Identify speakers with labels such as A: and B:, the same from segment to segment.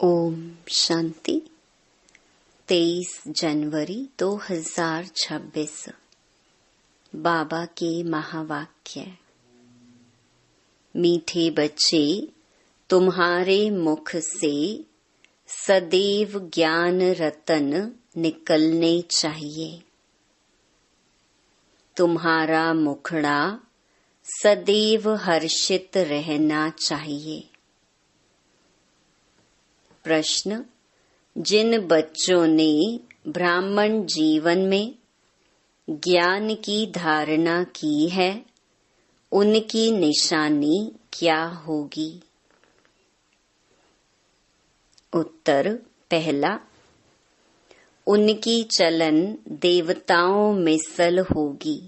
A: ओम शांति। 23 जनवरी 2026 बाबा के महावाक्य। मीठे बच्चे, तुम्हारे मुख से सदैव ज्ञान रतन निकलने चाहिए। तुम्हारा मुखड़ा सदैव हर्षित रहना चाहिए। प्रश्न: जिन बच्चों ने ब्राह्मण जीवन में ज्ञान की धारणा की है, उनकी निशानी क्या होगी? उत्तर: पहला, उनकी चलन देवताओं मिसल होगी।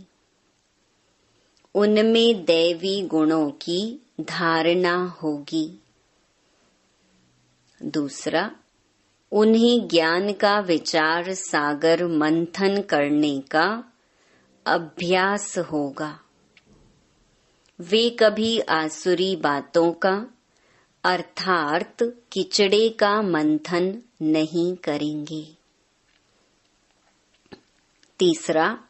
A: उनमें दैवी गुणों की धारणा होगी। दूसरा, उन्हें ज्ञान का विचार सागर मंथन करने का अभ्यास होगा। वे कभी आसुरी बातों का अर्थात किचड़े का मंथन नहीं करेंगे। तीसरा,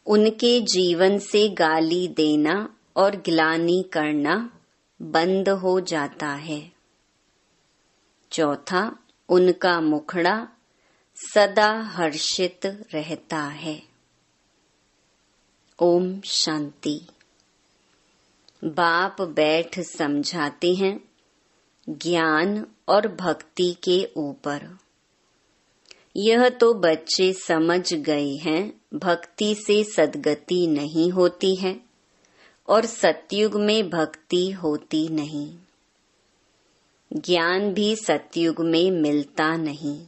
A: उनके जीवन से गाली देना और ग्लानि करना बंद हो जाता है। चौथा, उनका मुखड़ा सदा हर्षित रहता है। ओम शांति। बाप बैठ समझाते हैं ज्ञान और भक्ति के ऊपर। यह तो बच्चे समझ गए हैं, भक्ति से सद्गति नहीं होती है और सतयुग में भक्ति होती नहीं। ज्ञान भी सतयुग में मिलता नहीं।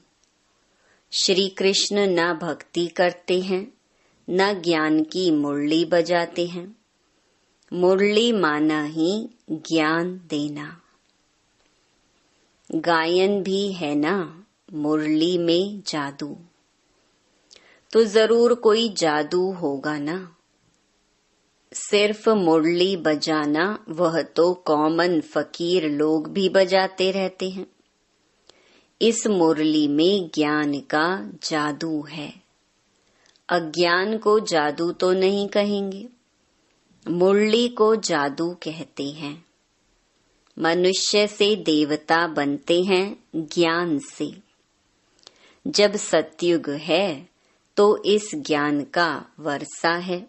A: श्री कृष्ण न भक्ति करते हैं, न ज्ञान की मुरली बजाते हैं। मुरली माना ही ज्ञान देना। गायन भी है ना मुरली में जादू, तो जरूर कोई जादू होगा ना। सिर्फ मुरली बजाना वह तो कॉमन फकीर लोग भी बजाते रहते हैं। इस मुरली में ज्ञान का जादू है। अज्ञान को जादू तो नहीं कहेंगे, मुरली को जादू कहते हैं। मनुष्य से देवता बनते हैं ज्ञान से। जब सतयुग है तो इस ज्ञान का वर्षा है।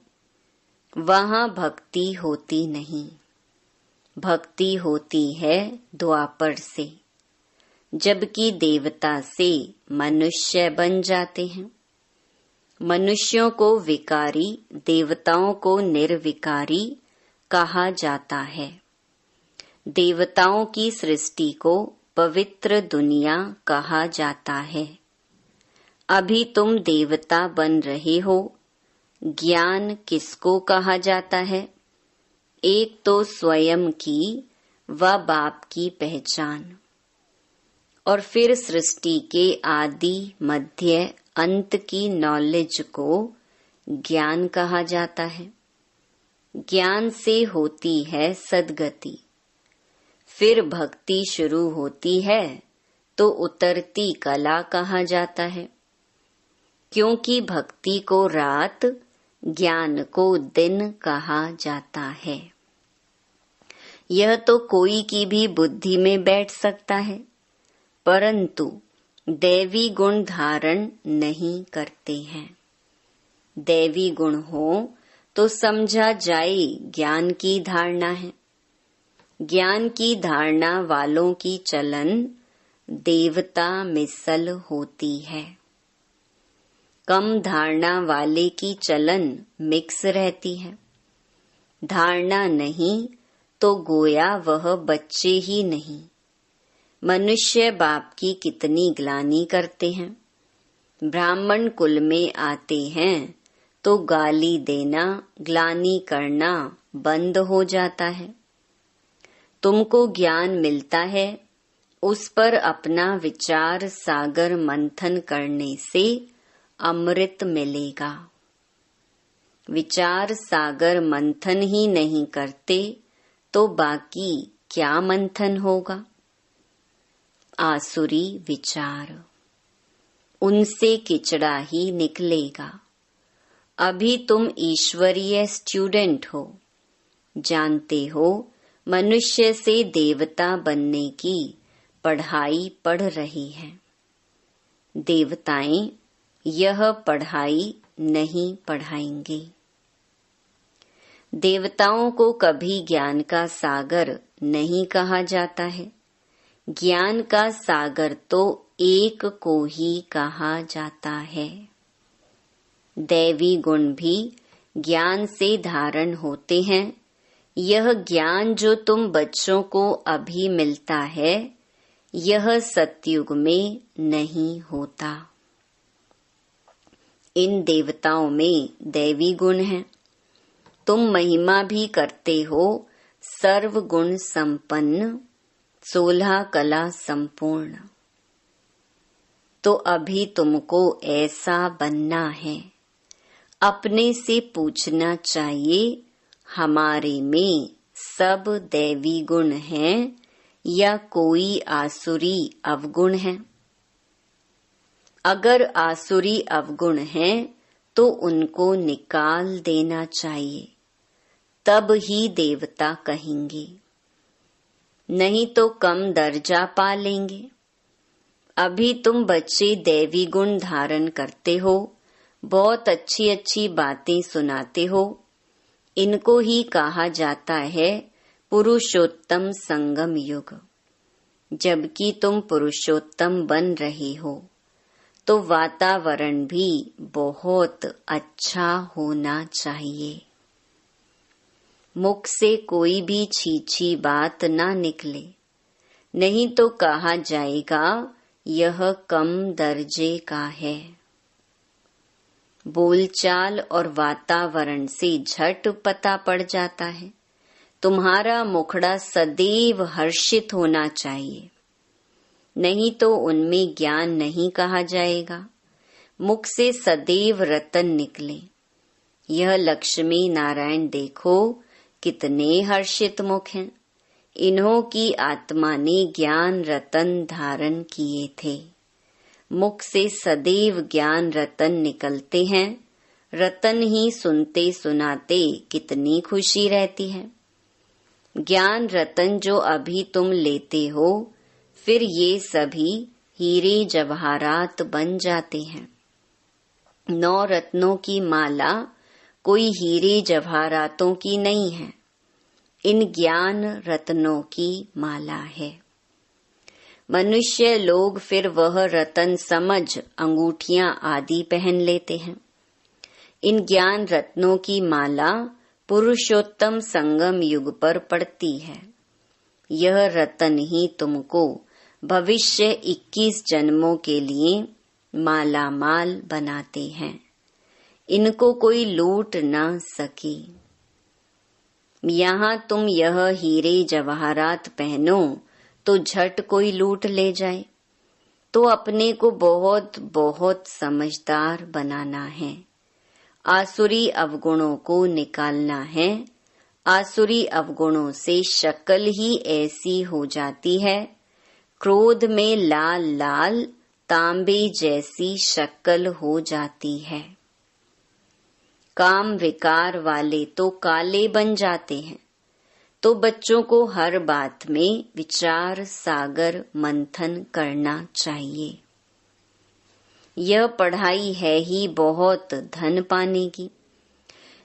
A: वहाँ भक्ति होती नहीं। भक्ति होती है द्वापर से, जबकि देवता से मनुष्य बन जाते हैं। मनुष्यों को विकारी, देवताओं को निर्विकारी कहा जाता है। देवताओं की सृष्टि को पवित्र दुनिया कहा जाता है। अभी तुम देवता बन रहे हो। ज्ञान किसको कहा जाता है? एक तो स्वयं की व बाप की पहचान, और फिर सृष्टि के आदि मध्य अंत की नॉलेज को ज्ञान कहा जाता है। ज्ञान से होती है सद्गति। फिर भक्ति शुरू होती है तो उतरती कला कहा जाता है, क्योंकि भक्ति को रात, ज्ञान को दिन कहा जाता है। यह तो कोई की भी बुद्धि में बैठ सकता है, परंतु दैवी गुण धारण नहीं करते हैं। दैवी गुण हो तो समझा जाए ज्ञान की धारणा है। ज्ञान की धारणा वालों की चलन देवता मिसल होती है। कम धारणा वाले की चलन मिक्स रहती है। धारणा नहीं तो गोया वह बच्चे ही नहीं। मनुष्य बाप की कितनी ग्लानि करते हैं। ब्राह्मण कुल में आते हैं तो गाली देना, ग्लानि करना बंद हो जाता है। तुमको ज्ञान मिलता है, उस पर अपना विचार सागर मंथन करने से अमृत मिलेगा। विचार सागर मंथन ही नहीं करते तो बाकी क्या मंथन होगा? आसुरी विचार, उनसे किचड़ा ही निकलेगा। अभी तुम ईश्वरीय स्टूडेंट हो, जानते हो मनुष्य से देवता बनने की पढ़ाई पढ़ रही है। देवताएं यह पढ़ाई नहीं पढ़ाएंगे। देवताओं को कभी ज्ञान का सागर नहीं कहा जाता है। ज्ञान का सागर तो एक को ही कहा जाता है। दैवी गुण भी ज्ञान से धारण होते हैं। यह ज्ञान जो तुम बच्चों को अभी मिलता है, यह सतयुग में नहीं होता। इन देवताओं में दैवी गुण हैं। तुम महिमा भी करते हो सर्व गुण संपन्न, 16 कला संपूर्ण। तो अभी तुमको ऐसा बनना है। अपने से पूछना चाहिए, हमारे में सब दैवी गुण हैं या कोई आसुरी अवगुण है? अगर आसुरी अवगुण हैं तो उनको निकाल देना चाहिए, तब ही देवता कहेंगे, नहीं तो कम दर्जा पा लेंगे। अभी तुम बच्चे दैवी गुण धारण करते हो, बहुत अच्छी अच्छी बातें सुनाते हो। इनको ही कहा जाता है पुरुषोत्तम संगम युग। जबकि तुम पुरुषोत्तम बन रहे हो, तो वातावरण भी बहुत अच्छा होना चाहिए। मुख से कोई भी छीछी बात ना निकले, नहीं तो कहा जाएगा यह कम दर्जे का है। बोलचाल और वातावरण से झट पता पड़ जाता है। तुम्हारा मुखड़ा सदैव हर्षित होना चाहिए, नहीं तो उनमें ज्ञान नहीं कहा जाएगा। मुख से सदैव रतन निकले। यह लक्ष्मी नारायण देखो कितने हर्षित मुख हैं। इन्हों की आत्मा ने ज्ञान रतन धारण किए थे। मुख से सदैव ज्ञान रतन निकलते हैं। रतन ही सुनते सुनाते कितनी खुशी रहती है। ज्ञान रतन जो अभी तुम लेते हो, फिर ये सभी हीरे जवाहरात बन जाते हैं। 9 रत्नों की माला कोई हीरे जवाहरातों की नहीं है, इन ज्ञान रत्नों की माला है। मनुष्य लोग फिर वह रतन समझ अंगूठियां आदि पहन लेते हैं। इन ज्ञान रत्नों की माला पुरुषोत्तम संगम युग पर पड़ती है। यह रतन ही तुमको भविष्य 21 जन्मों के लिए माला माल बनाते हैं। इनको कोई लूट ना सके। यहाँ तुम यह हीरे जवाहरात पहनो तो झट कोई लूट ले जाए। तो अपने को बहुत बहुत समझदार बनाना है। आसुरी अवगुणों को निकालना है। आसुरी अवगुणों से शक्ल ही ऐसी हो जाती है, क्रोध में लाल लाल तांबे जैसी शक्ल हो जाती है। काम विकार वाले तो काले बन जाते हैं। तो बच्चों को हर बात में विचार सागर मंथन करना चाहिए। यह पढ़ाई है ही बहुत धन पाने की।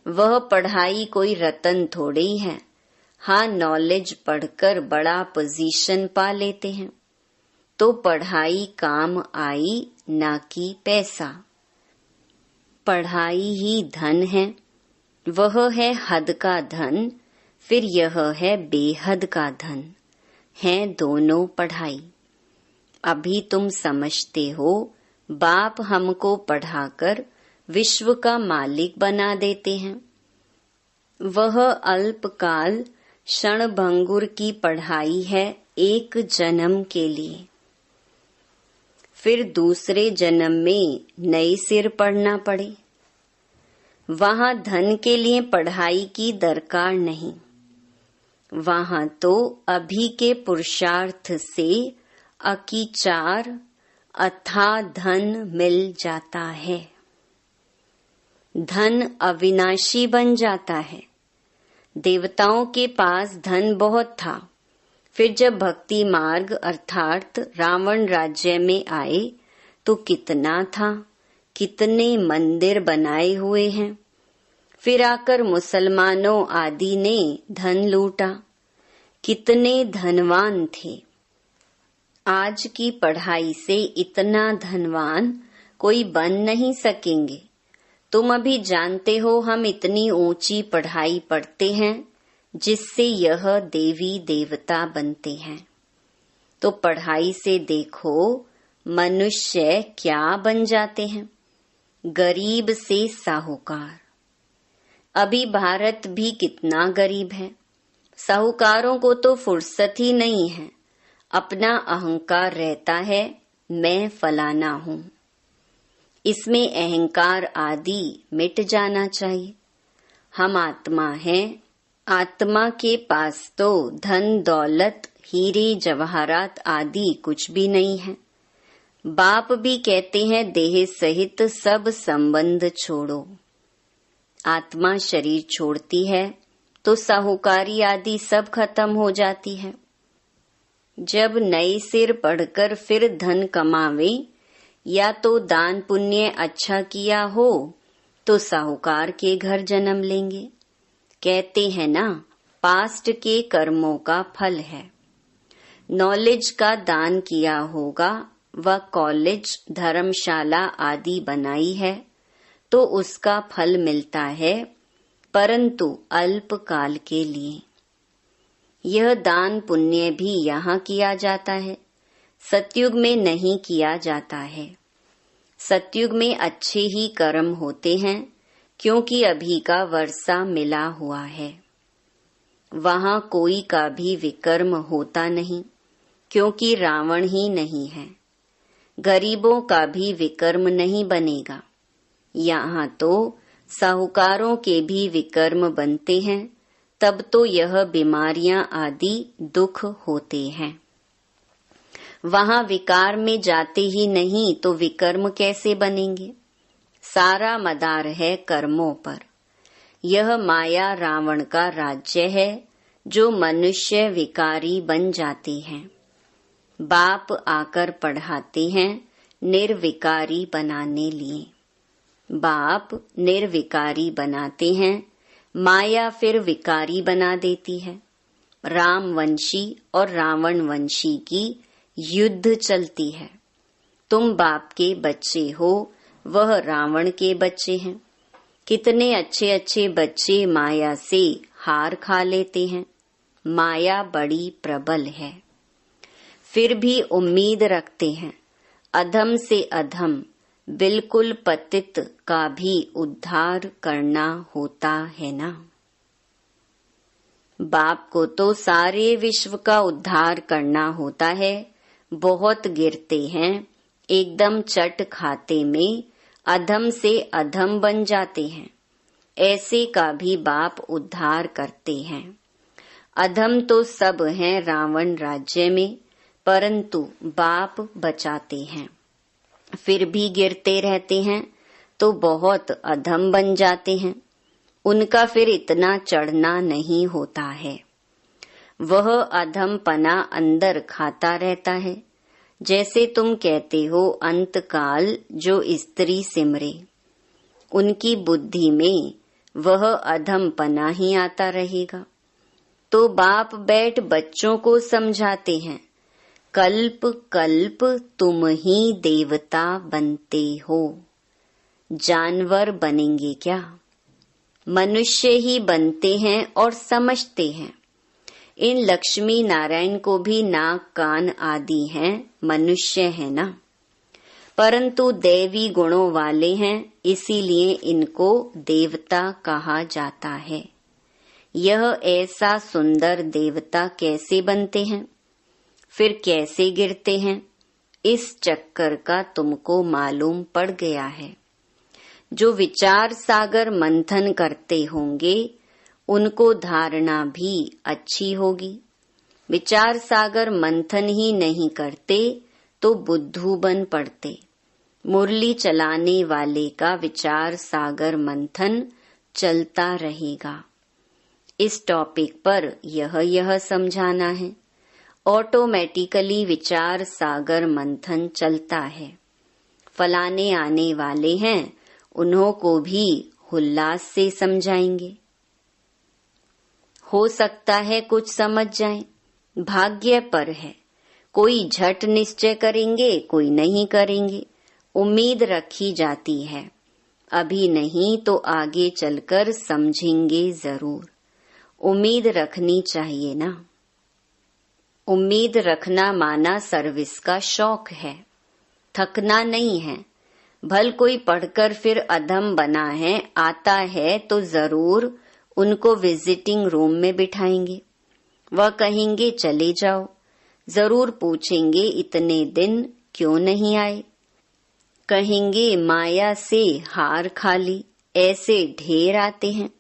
A: वह पढ़ाई कोई रतन थोड़ी है। हाँ, नॉलेज पढ़कर बड़ा पोजीशन पा लेते हैं, तो पढ़ाई काम आई ना कि पैसा। पढ़ाई ही धन है। वह है हद का धन, फिर यह है बेहद का धन। है दोनों पढ़ाई। अभी तुम समझते हो बाप हमको पढ़ाकर विश्व का मालिक बना देते हैं। वह अल्पकाल क्षणभंगुर की पढ़ाई है, एक जन्म के लिए। फिर दूसरे जन्म में नए सिर पढ़ना पड़े। वहां धन के लिए पढ़ाई की दरकार नहीं। वहां तो अभी के पुरुषार्थ से अकीचार अथा धन मिल जाता है। धन अविनाशी बन जाता है। देवताओं के पास धन बहुत था, फिर जब भक्ति मार्ग अर्थात रावण राज्य में आए तो कितना था, कितने मंदिर बनाए हुए हैं। फिर आकर मुसलमानों आदि ने धन लूटा, कितने धनवान थे। आज की पढ़ाई से इतना धनवान कोई बन नहीं सकेंगे। तुम अभी जानते हो हम इतनी ऊंची पढ़ाई पढ़ते हैं जिससे यह देवी देवता बनते हैं। तो पढ़ाई से देखो मनुष्य क्या बन जाते हैं, गरीब से साहूकार। अभी भारत भी कितना गरीब है। साहूकारों को तो फुर्सत ही नहीं है, अपना अहंकार रहता है, मैं फलाना हूँ। इसमें अहंकार आदि मिट जाना चाहिए। हम आत्मा हैं, आत्मा के पास तो धन दौलत हीरे जवाहरात आदि कुछ भी नहीं है। बाप भी कहते हैं देह सहित सब संबंध छोड़ो। आत्मा शरीर छोड़ती है तो साहूकारी आदि सब खत्म हो जाती है। जब नए सिर पढ़कर फिर धन कमावे या तो दान पुण्य अच्छा किया हो तो साहूकार के घर जन्म लेंगे। कहते हैं ना, पास्ट के कर्मों का फल है। नॉलेज का दान किया होगा व कॉलेज धर्मशाला आदि बनाई है तो उसका फल मिलता है, परंतु अल्प काल के लिए। यह दान पुण्य भी यहाँ किया जाता है, सतयुग में नहीं किया जाता है। सतयुग में अच्छे ही कर्म होते हैं क्योंकि अभी का वर्षा मिला हुआ है। वहाँ कोई का भी विकर्म होता नहीं क्योंकि रावण ही नहीं है। गरीबों का भी विकर्म नहीं बनेगा। यहाँ तो साहूकारों के भी विकर्म बनते हैं, तब तो यह बीमारियां आदि दुख होते हैं। वहाँ विकार में जाते ही नहीं तो विकर्म कैसे बनेंगे। सारा मदार है कर्मों पर। यह माया रावण का राज्य है जो मनुष्य विकारी बन जाते हैं। बाप आकर पढ़ाते हैं निर्विकारी बनाने लिए। बाप निर्विकारी बनाते हैं, माया फिर विकारी बना देती है। रामवंशी और रावण वंशी की युद्ध चलती है। तुम बाप के बच्चे हो, वह रावण के बच्चे हैं। कितने अच्छे अच्छे बच्चे माया से हार खा लेते हैं। माया बड़ी प्रबल है, फिर भी उम्मीद रखते हैं। अधम से अधम बिल्कुल पतित का भी उद्धार करना होता है ना। बाप को तो सारे विश्व का उद्धार करना होता है। बहुत गिरते हैं, एकदम चट खाते में अधम से अधम बन जाते हैं। ऐसे का भी बाप उद्धार करते हैं। अधम तो सब हैं रावण राज्य में, परंतु बाप बचाते हैं। फिर भी गिरते रहते हैं तो बहुत अधम बन जाते हैं। उनका फिर इतना चढ़ना नहीं होता है। वह अधमपना अंदर खाता रहता है। जैसे तुम कहते हो अंतकाल जो स्त्री सिमरे, उनकी बुद्धि में वह अधमपना ही आता रहेगा। तो बाप बैठ बच्चों को समझाते हैं, कल्प कल्प तुम ही देवता बनते हो। जानवर बनेंगे क्या? मनुष्य ही बनते हैं और समझते हैं। इन लक्ष्मी नारायण को भी नाक कान आदि हैं, मनुष्य है ना, परंतु दैवी गुणों वाले हैं, इसीलिए इनको देवता कहा जाता है। यह ऐसा सुंदर देवता कैसे बनते हैं, फिर कैसे गिरते हैं, इस चक्कर का तुमको मालूम पड़ गया है। जो विचार सागर मंथन करते होंगे उनको धारणा भी अच्छी होगी। विचार सागर मंथन ही नहीं करते तो बुद्धू बन पड़ते। मुरली चलाने वाले का विचार सागर मंथन चलता रहेगा। इस टॉपिक पर यह समझाना है। ऑटोमेटिकली विचार सागर मंथन चलता है। फलाने आने वाले हैं, उन्हों को भी उल्लास से समझाएंगे। हो सकता है कुछ समझ जाएं, भाग्य पर है। कोई झट निश्चय करेंगे, कोई नहीं करेंगे। उम्मीद रखी जाती है, अभी नहीं तो आगे चलकर समझेंगे जरूर। उम्मीद रखनी चाहिए ना। उम्मीद रखना माना सर्विस का शौक है, थकना नहीं है। भल कोई पढ़कर फिर अधम बना है, आता है तो जरूर उनको विजिटिंग रूम में बिठाएंगे। वह कहेंगे चले जाओ। जरूर पूछेंगे इतने दिन क्यों नहीं आए। कहेंगे माया से हार खाली। ऐसे ढेर आते हैं।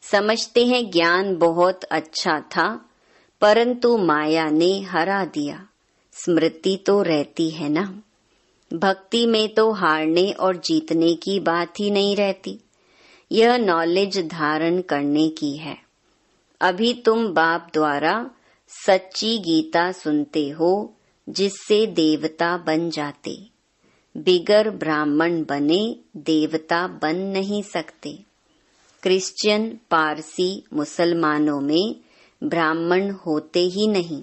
A: समझते हैं ज्ञान बहुत अच्छा था, परंतु माया ने हरा दिया। स्मृति तो रहती है ना। भक्ति में तो हारने और जीतने की बात ही नहीं रहती। यह नॉलेज धारण करने की है। अभी तुम बाप द्वारा सच्ची गीता सुनते हो, जिससे देवता बन जाते। बिगर ब्राह्मण बने देवता बन नहीं सकते। क्रिश्चियन, पारसी, मुसलमानों में ब्राह्मण होते ही नहीं।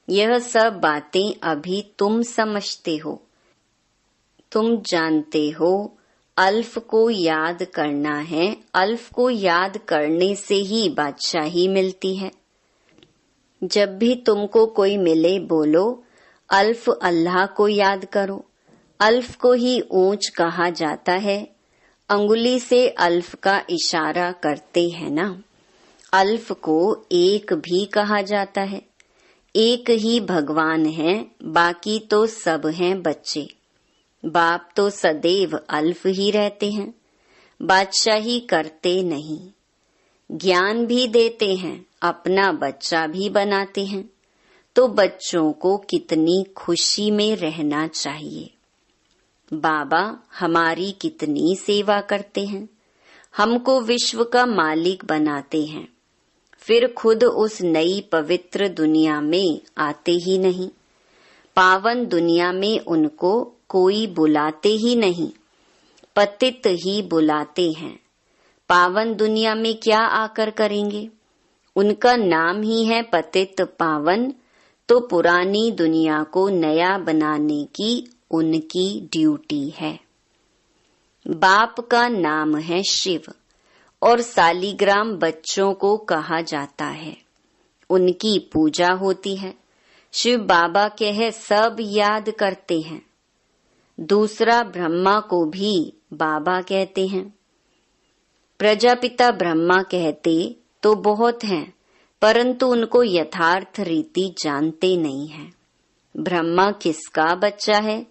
A: यह सब बातें अभी तुम समझते हो। तुम जानते हो अल्फ को याद करना है। अल्फ को याद करने से ही बादशाही मिलती है। जब भी तुमको कोई मिले बोलो अल्फ अल्लाह को याद करो। अल्फ को ही ऊंच कहा जाता है। अंगुली से अल्फ का इशारा करते हैं ना। अल्फ को एक भी कहा जाता है। एक ही भगवान है, बाकी तो सब हैं बच्चे। बाप तो सदैव अल्फ ही रहते हैं। बादशाही करते नहीं। ज्ञान भी देते हैं, अपना बच्चा भी बनाते हैं। तो बच्चों को कितनी खुशी में रहना चाहिए। बाबा हमारी कितनी सेवा करते हैं। हमको विश्व का मालिक बनाते हैं, फिर खुद उस नई पवित्र दुनिया में आते ही नहीं। पावन दुनिया में उनको कोई बुलाते ही नहीं, पतित ही बुलाते हैं। पावन दुनिया में क्या आकर करेंगे? उनका नाम ही है पतित पावन, तो पुरानी दुनिया को नया बनाने की उनकी ड्यूटी है। बाप का नाम है शिव और सालीग्राम बच्चों को कहा जाता है। उनकी पूजा होती है। शिव बाबा कहे सब याद करते हैं। दूसरा ब्रह्मा को भी बाबा कहते हैं। प्रजापिता ब्रह्मा कहते तो बहुत हैं, परंतु उनको यथार्थ रीति जानते नहीं हैं। ब्रह्मा किसका बच्चा है?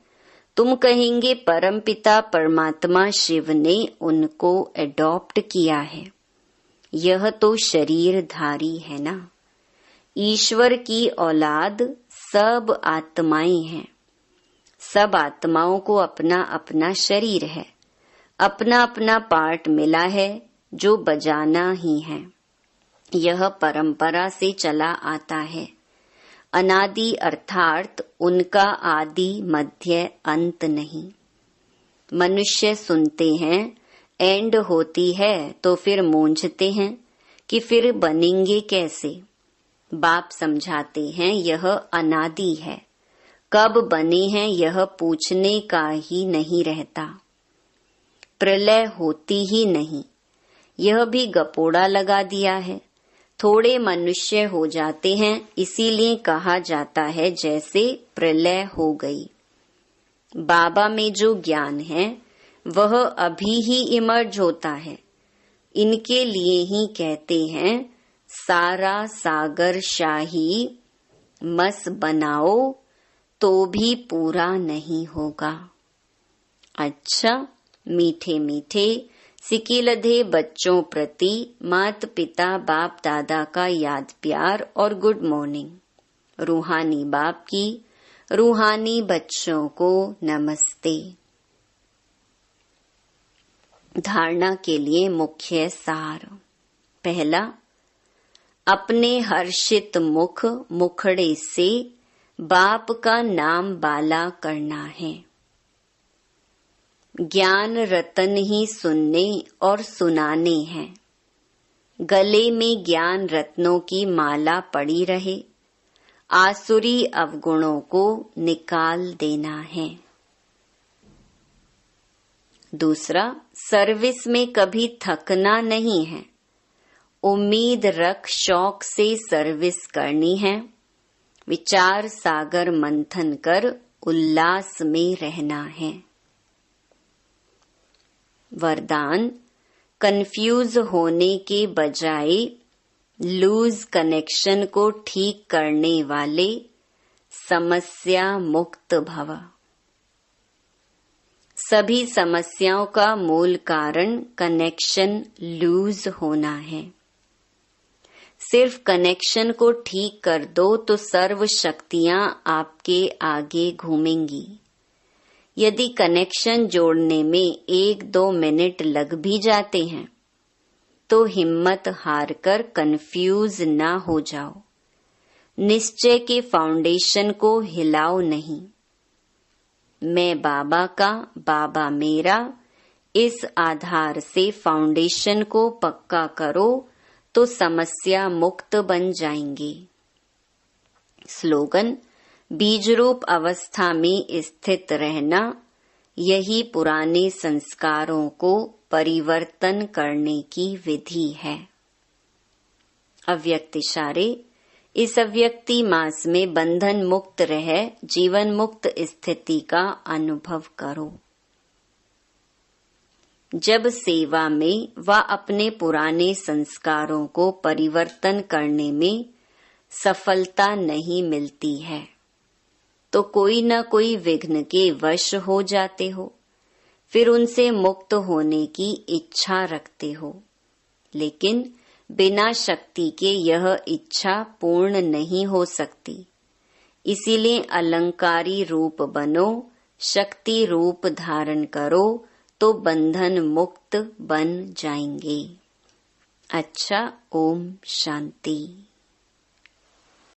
A: तुम कहेंगे परमपिता परमात्मा शिव ने उनको एडॉप्ट किया है। यह तो शरीरधारी है ना। ईश्वर की औलाद सब आत्माएं हैं। सब आत्माओं को अपना अपना शरीर है, अपना अपना पार्ट मिला है जो बजाना ही है। यह परंपरा से चला आता है। अनादि अर्थात उनका आदि मध्य अंत नहीं। मनुष्य सुनते हैं एंड होती है तो फिर मूंझते हैं कि फिर बनेंगे कैसे। बाप समझाते हैं यह अनादि है, कब बने हैं यह पूछने का ही नहीं रहता। प्रलय होती ही नहीं, यह भी गपोड़ा लगा दिया है। थोड़े मनुष्य हो जाते हैं, इसीलिए कहा जाता है जैसे प्रलय हो गई। बाबा में जो ज्ञान है वह अभी ही इमर्ज होता है। इनके लिए ही कहते हैं सारा सागर शाही मस बनाओ तो भी पूरा नहीं होगा। अच्छा, मीठे मीठे सिकिलधे बच्चों प्रति माता पिता बाप दादा का याद प्यार और गुड मॉर्निंग। रूहानी बाप की रूहानी बच्चों को नमस्ते। धारणा के लिए मुख्य सार। पहला, अपने हर्षित मुखड़े से बाप का नाम बाला करना है। ज्ञान रतन ही सुनने और सुनाने हैं। गले में ज्ञान रत्नों की माला पड़ी रहे। आसुरी अवगुणों को निकाल देना है। दूसरा, सर्विस में कभी थकना नहीं है। उम्मीद रख शौक से सर्विस करनी है। विचार सागर मंथन कर उल्लास में रहना है। वरदान, कंफ्यूज होने के बजाय लूज कनेक्शन को ठीक करने वाले समस्या मुक्त भव। सभी समस्याओं का मूल कारण कनेक्शन लूज होना है। सिर्फ कनेक्शन को ठीक कर दो तो सर्व शक्तियां आपके आगे घूमेंगी। यदि कनेक्शन जोड़ने में 1-2 मिनट लग भी जाते हैं तो हिम्मत हारकर कंफ्यूज ना हो जाओ। निश्चय के फाउंडेशन को हिलाओ नहीं। मैं बाबा का, बाबा मेरा, इस आधार से फाउंडेशन को पक्का करो तो समस्या मुक्त बन जाएंगे। स्लोगन, बीज रूप अवस्था में स्थित रहना, यही पुराने संस्कारों को परिवर्तन करने की विधि है। अव्यक्त इशारे, इस अव्यक्ति मास में बंधन मुक्त रह जीवन मुक्त स्थिति का अनुभव करो। जब सेवा में व अपने पुराने संस्कारों को परिवर्तन करने में सफलता नहीं मिलती है तो कोई न कोई विघ्न के वश हो जाते हो। फिर उनसे मुक्त होने की इच्छा रखते हो, लेकिन बिना शक्ति के यह इच्छा पूर्ण नहीं हो सकती। इसीलिए अलंकारी रूप बनो, शक्ति रूप धारण करो तो बंधन मुक्त बन जाएंगे। अच्छा, ओम शांति।